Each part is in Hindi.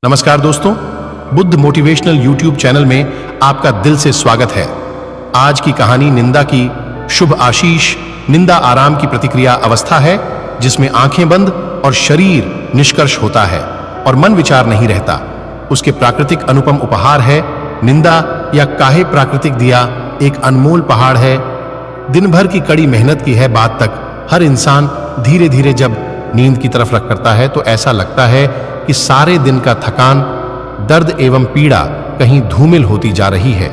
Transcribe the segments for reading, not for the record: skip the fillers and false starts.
नमस्कार दोस्तों, बुद्ध मोटिवेशनल यूट्यूब चैनल में आपका दिल से स्वागत है। आज की कहानी निंदा की शुभ आशीष। निंदा आराम की प्रतिक्रिया अवस्था है जिसमें आंखें बंद और शरीर निष्कर्ष होता है और मन विचार नहीं रहता। उसके प्राकृतिक अनुपम उपहार है निंदा या काहे प्राकृतिक दिया एक अनमोल पहाड़ है। दिन भर की कड़ी मेहनत की है बात तक हर इंसान धीरे धीरे जब नींद की तरफ रख करता है तो ऐसा लगता है कि सारे दिन का थकान, दर्द एवं पीड़ा कहीं धूमिल होती जा रही है।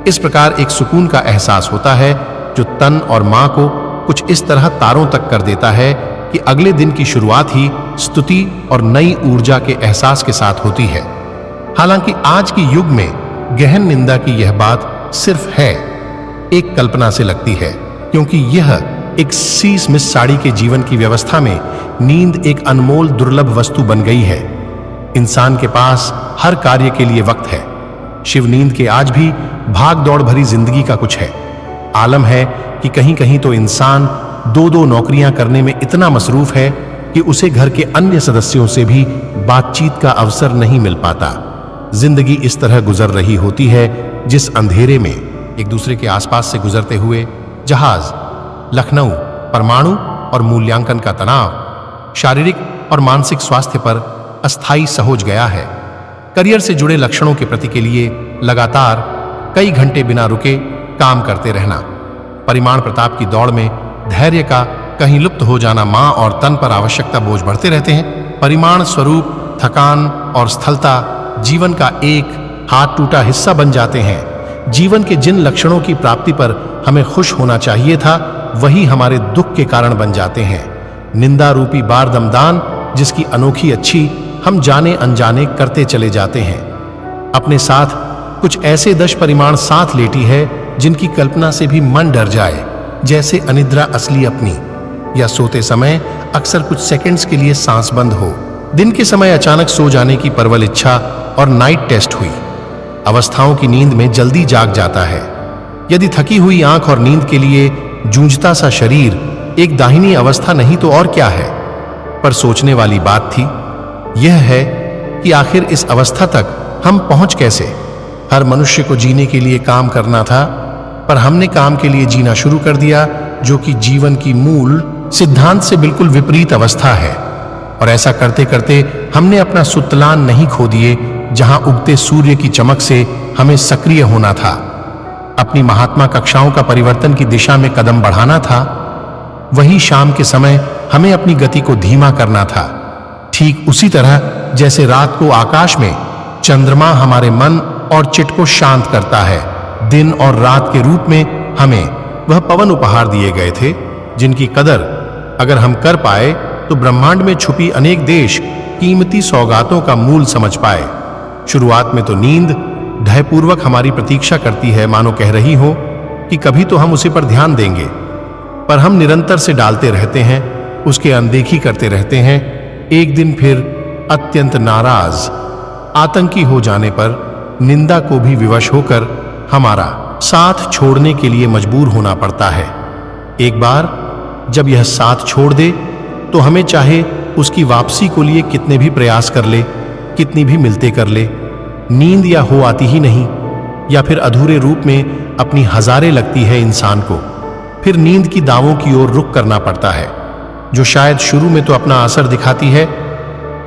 इस प्रकार एक सुकून का एहसास होता है जो तन और मां को कुछ इस तरह तारों तक कर देता है कि अगले दिन की शुरुआत ही स्तुति और नई ऊर्जा के एहसास के साथ होती है। हालांकि आज के युग में गहन निंदा की यह बात सिर्फ है एक कल्पना से लगती है, क्योंकि यह एक शीश मिस साड़ी के जीवन की व्यवस्था में नींद एक अनमोल दुर्लभ वस्तु बन गई है। इंसान के पास हर कार्य के लिए वक्त है। शिव नींद के आज भी भाग दौड़ भरी जिंदगी का कुछ है। आलम है कि कहीं कहीं तो इंसान दो दो नौकरियां करने में इतना मसरूफ है कि उसे घर के अन्य सदस्यों से भी बातचीत का अवसर नहीं मिल पाता। जिंदगी इस तरह गुजर रही होती है जिस अंधेरे में एक दूसरे के आसपास से गुजरते हुए जहाज, लखनऊ, परमाणु और मूल्यांकन का तनाव शारीरिक और मानसिक स्वास्थ्य पर अस्थायी सहोज गया है। करियर से जुड़े लक्षणों के प्रति के लिए लगातार कई घंटे बिना रुके काम करते रहना, परिमाण प्रताप की दौड़ में धैर्य का कहीं लुप्त हो जाना, मां और तन पर आवश्यकता बोझ बढ़ते रहते हैं। परिमाण स्वरूप थकान और स्थलता जीवन का एक हाथ टूटा हिस्सा बन जाते हैं। जीवन के जिन लक्षणों की प्राप्ति पर हमें खुश होना चाहिए था वही हमारे दुख के कारण बन जाते हैं। निंदा रूपी बार दमदान जिसकी अनोखी अच्छी हम जाने अनजाने करते चले जाते हैं। अपने साथ कुछ ऐसे 10 परिमाण साथ लेटी है जिनकी कल्पना से भी मन डर जाए, जैसे अनिद्रा असली अपनी, या सोते समय अक्सर कुछ सेकंड्स के लिए सांस बंद हो। दिन के समय अचानक सो जाने की प्रबल इच्छा और नाइट टेस्ट हुई। अवस्थाओं की नींद में जल्दी जाग जाता है। यदि थकी हुई आंख और नींद के लिए जूझता सा शरीर एक दाहिनी अवस्था नहीं तो और क्या है। पर सोचने वाली बात थी यह है कि आखिर इस अवस्था तक हम पहुंच कैसे। हर मनुष्य को जीने के लिए काम करना था, पर हमने काम के लिए जीना शुरू कर दिया, जो कि जीवन की मूल सिद्धांत से बिल्कुल विपरीत अवस्था है। और ऐसा करते करते हमने अपना सुतलान नहीं खो दिए जहां उगते सूर्य की चमक से हमें सक्रिय होना था। अपनी महात्मा कक्षाओं का परिवर्तन की दिशा में कदम बढ़ाना था। वही शाम के समय हमें अपनी गति को धीमा करना था, ठीक उसी तरह जैसे रात को आकाश में चंद्रमा हमारे मन और चित्त को शांत करता है। दिन और रात के रूप में हमें वह पवन उपहार दिए गए थे जिनकी कदर अगर हम कर पाए तो ब्रह्मांड में छुपी अनेक देश कीमती सौगातों का मूल समझ पाए। शुरुआत में तो नींद धैर्यपूर्वक हमारी प्रतीक्षा करती है, मानो कह रही हो कि कभी तो हम उसी पर ध्यान देंगे, पर हम निरंतर से डालते रहते हैं, उसके अनदेखी करते रहते हैं। एक दिन फिर अत्यंत नाराज, आतंकी हो जाने पर निंदा को भी विवश होकर हमारा साथ छोड़ने के लिए मजबूर होना पड़ता है। एक बार जब यह साथ छोड़ दे तो हमें चाहे उसकी वापसी को लिए कितने भी प्रयास कर ले, कितनी भी मिलते कर ले, नींद या हो आती ही नहीं, या फिर अधूरे रूप में अपनी हजारें लगती है इंसान को। फिर नींद की दावों की ओर रुख करना पड़ता है, जो शायद शुरू में तो अपना असर दिखाती है,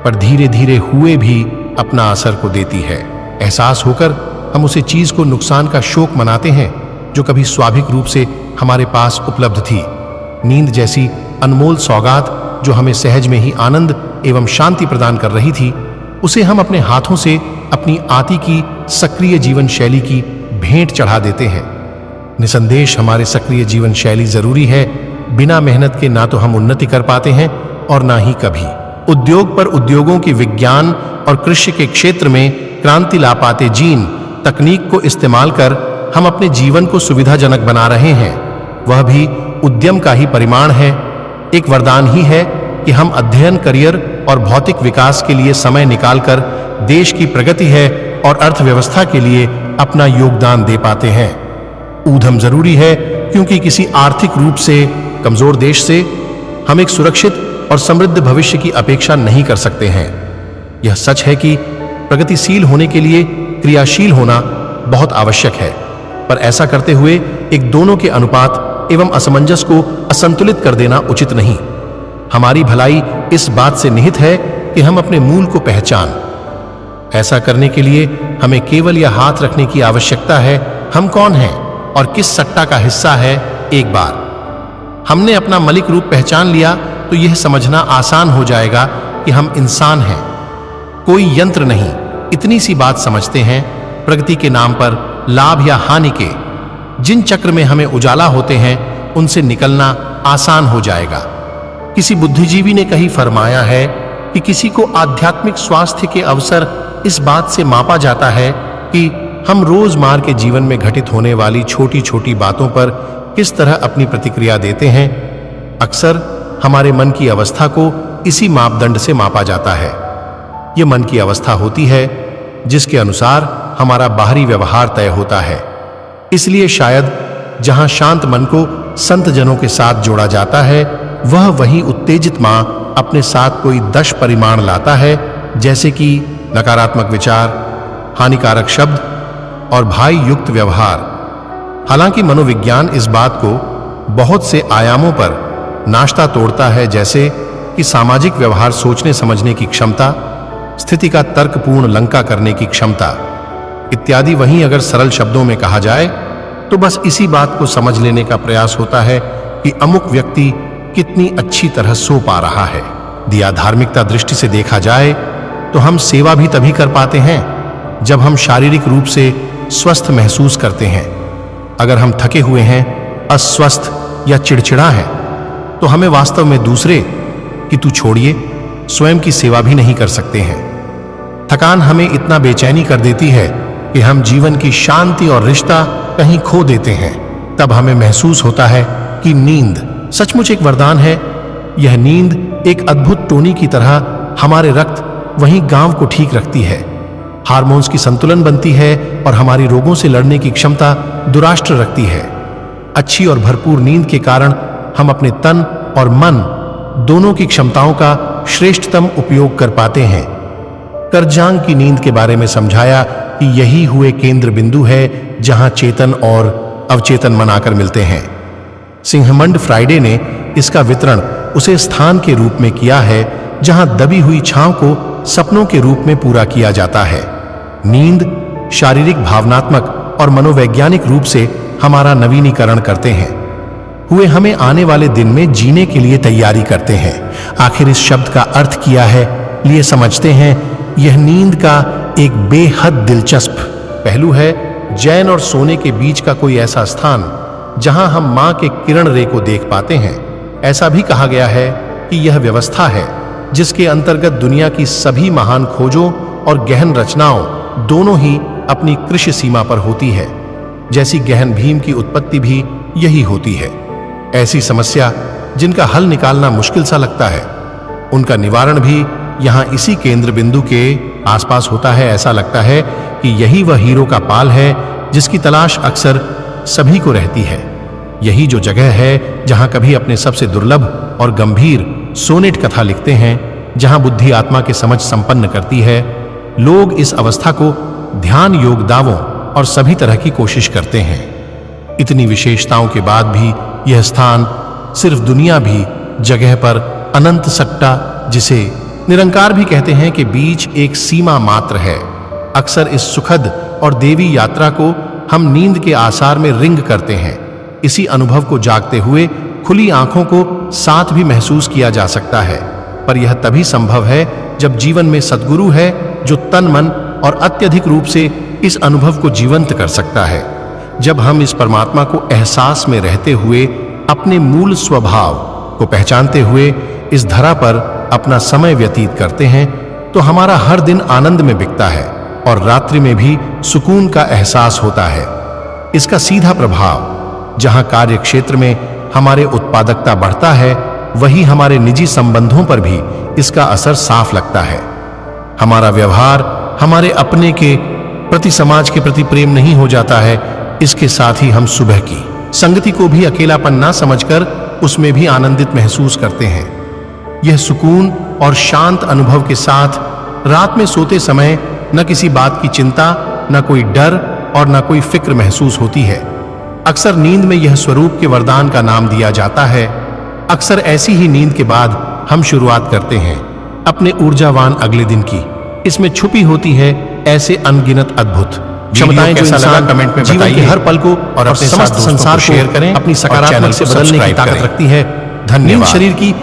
पर धीरे धीरे हुए भी अपना असर को देती है। एहसास होकर हम उसे चीज को नुकसान का शोक मनाते हैं जो कभी स्वाभाविक रूप से हमारे पास उपलब्ध थी। नींद जैसी अनमोल सौगात जो हमें सहज में ही आनंद एवं शांति प्रदान कर रही थी, उसे हम अपने हाथों से अपनी आती की सक्रिय जीवन शैली की भेंट चढ़ा देते हैं। निसंदेश हमारे सक्रिय जीवन शैली जरूरी है। बिना मेहनत के ना तो हम उन्नति कर पाते हैं और ना ही कभी उद्योग पर उद्योगों की विज्ञान और कृषि के क्षेत्र में क्रांति ला पाते। जीन तकनीक को इस्तेमाल कर हम अपने जीवन को सुविधाजनक बना रहे हैं। वह भी उद्यम का ही परिमाण है। एक वरदान ही है कि हम अध्ययन, करियर और भौतिक विकास के लिए समय निकालकर देश की प्रगति है और अर्थव्यवस्था के लिए अपना योगदान दे पाते हैं। ऊधम जरूरी है, क्योंकि किसी आर्थिक रूप से कमजोर देश से हम एक सुरक्षित और समृद्ध भविष्य की अपेक्षा नहीं कर सकते हैं। यह सच है कि प्रगतिशील होने के लिए क्रियाशील होना बहुत आवश्यक है, पर ऐसा करते हुए एक दोनों के अनुपात एवं असमंजस को असंतुलित कर देना उचित नहीं। हमारी भलाई इस बात से निहित है कि हम अपने मूल को पहचान। ऐसा करने के लिए हमें केवल यह हाथ रखने की आवश्यकता है, हम कौन हैं और किस सट्टा का हिस्सा है। एक बार हमने अपना मलिक रूप पहचान लिया तो यह समझना आसान हो जाएगा कि हम इंसान हैं, कोई यंत्र नहीं। इतनी सी बात समझते हैं, प्रगति के नाम पर लाभ या हानि के जिन चक्र में हमें उजाला होते हैं उनसे निकलना आसान हो जाएगा। किसी बुद्धिजीवी ने कहीं फरमाया है कि किसी को आध्यात्मिक स्वास्थ्य के अवसर इस बात से मापा जाता है कि हम रोजमर्रा के जीवन में घटित होने वाली छोटी छोटी बातों पर किस तरह अपनी प्रतिक्रिया देते हैं। अक्सर हमारे मन की अवस्था को इसी मापदंड से मापा जाता है। यह मन की अवस्था होती है जिसके अनुसार हमारा बाहरी व्यवहार तय होता है। इसलिए शायद जहां शांत मन को संत जनों के साथ जोड़ा जाता है, वह वहीं उत्तेजित मां अपने साथ कोई 10 परिमाण लाता है, जैसे कि नकारात्मक विचार, हानिकारक शब्द और भाई युक्त व्यवहार। हालांकि मनोविज्ञान इस बात को बहुत से आयामों पर नाश्ता तोड़ता है, जैसे कि सामाजिक व्यवहार, सोचने समझने की क्षमता, स्थिति का तर्कपूर्ण लंका करने की क्षमता इत्यादि। वहीं अगर सरल शब्दों में कहा जाए तो बस इसी बात को समझ लेने का प्रयास होता है कि अमुक व्यक्ति कितनी अच्छी तरह सो पा रहा है। दिया धार्मिकता दृष्टि से देखा जाए तो हम सेवा भी तभी कर पाते हैं जब हम शारीरिक रूप से स्वस्थ महसूस करते हैं। अगर हम थके हुए हैं, अस्वस्थ या चिड़चिड़ा हैं, तो हमें वास्तव में दूसरे कि तू छोड़िए स्वयं की सेवा भी नहीं कर सकते हैं। थकान हमें इतना बेचैनी कर देती है कि हम जीवन की शांति और रिश्ता कहीं खो देते हैं। तब हमें महसूस होता है कि नींद सचमुच एक वरदान है। यह नींद एक अद्भुत टोनी की तरह हमारे रक्त वहीं गांव को ठीक रखती है, हार्मोन्स की संतुलन बनती है और हमारी रोगों से लड़ने की क्षमता दुराष्ट्र रखती है। अच्छी और भरपूर नींद के कारण हम अपने तन और मन दोनों की क्षमताओं का श्रेष्ठतम उपयोग कर पाते हैं। करजांग की नींद के बारे में समझाया कि यही हुए केंद्र बिंदु है जहां चेतन और अवचेतन मन आकर मिलते हैं। सिंहमंड फ्राइडे ने इसका वितरण उसे स्थान के रूप में किया है जहां दबी हुई छांव को सपनों के रूप में पूरा किया जाता है। नींद शारीरिक, भावनात्मक और मनोवैज्ञानिक रूप से हमारा नवीनीकरण करते हैं, हुए हमें आने वाले दिन में जीने के लिए तैयारी करते हैं। आखिर इस शब्द का अर्थ किया है, लिए समझते हैं। यह नींद का एक बेहद दिलचस्प पहलू है। जैन और सोने के बीच का कोई ऐसा स्थान जहां हम मां के किरण रे को देख पाते हैं। ऐसा भी कहा गया है कि यह व्यवस्था है जिसके अंतर्गत दुनिया की सभी महान खोजों और गहन रचनाओं दोनों ही अपनी कृष्ण सीमा पर होती है। जैसी गहन भीम की उत्पत्ति भी यही होती है। ऐसी समस्या जिनका हल निकालना मुश्किल सा लगता है, उनका निवारण भी यहां इसी केंद्र बिंदु के आसपास होता है। ऐसा लगता है कि यही वह हीरो का पाल है जिसकी तलाश अक्सर सभी को रहती है। यही जो जगह है जहां कभी अपने सबसे दुर्लभ और गंभीर सोनेट कथा लिखते हैं, जहां बुद्धि आत्मा के समझ संपन्न करती है। लोग इस अवस्था को ध्यान योग दावों और सभी तरह की कोशिश करते हैं। इतनी विशेषताओं के बाद भी यह स्थान सिर्फ दुनिया भी जगह पर अनंत सट्टा, जिसे निरंकार भी कहते हैं, के बीच एक सीमा मात्र है। अक्सर इस सुखद और देवी यात्रा को हम नींद के आसार में रिंग करते हैं। इसी अनुभव को जागते हुए खुली आंखों को साथ भी महसूस किया जा सकता है, पर यह तभी संभव है जब जीवन में सद्गुरु है जो तन मन और अत्यधिक रूप से इस अनुभव को जीवंत कर सकता है। जब हम इस परमात्मा को एहसास में रहते हुए अपने मूल स्वभाव को पहचानते हुए इस धरा पर अपना समय व्यतीत करते हैं, तो हमारा हर दिन आनंद में बिकता है और रात्रि में भी सुकून का एहसास होता है। इसका सीधा प्रभाव जहां कार्य क्षेत्र में हमारे उत्पादकता बढ़ता है, वही हमारे निजी संबंधों पर भी इसका असर साफ लगता है। हमारा व्यवहार हमारे अपने के प्रति, समाज के प्रति प्रेम नहीं हो जाता है। इसके साथ ही हम सुबह की संगति को भी अकेलापन ना समझकर उसमें भी आनंदित महसूस करते हैं। यह सुकून और शांत अनुभव के साथ रात में सोते समय न किसी बात की चिंता, न कोई डर और न कोई फिक्र महसूस होती है। अक्सर नींद में यह स्वरूप के वरदान का नाम दिया जाता है। अक्सर ऐसी ही नींद के बाद हम शुरुआत करते हैं अपने ऊर्जावान अगले दिन की। इसमें छुपी होती है ऐसे अनगिनत अद्भुत क्षमताएं जो इंसान कमेंट में जीवन के हर पल को और अपने समस्त संसार को शेयर करें, अपनी सकारात्मक से बदलने की ताकत रखती है। धन्यवाद। शरीर की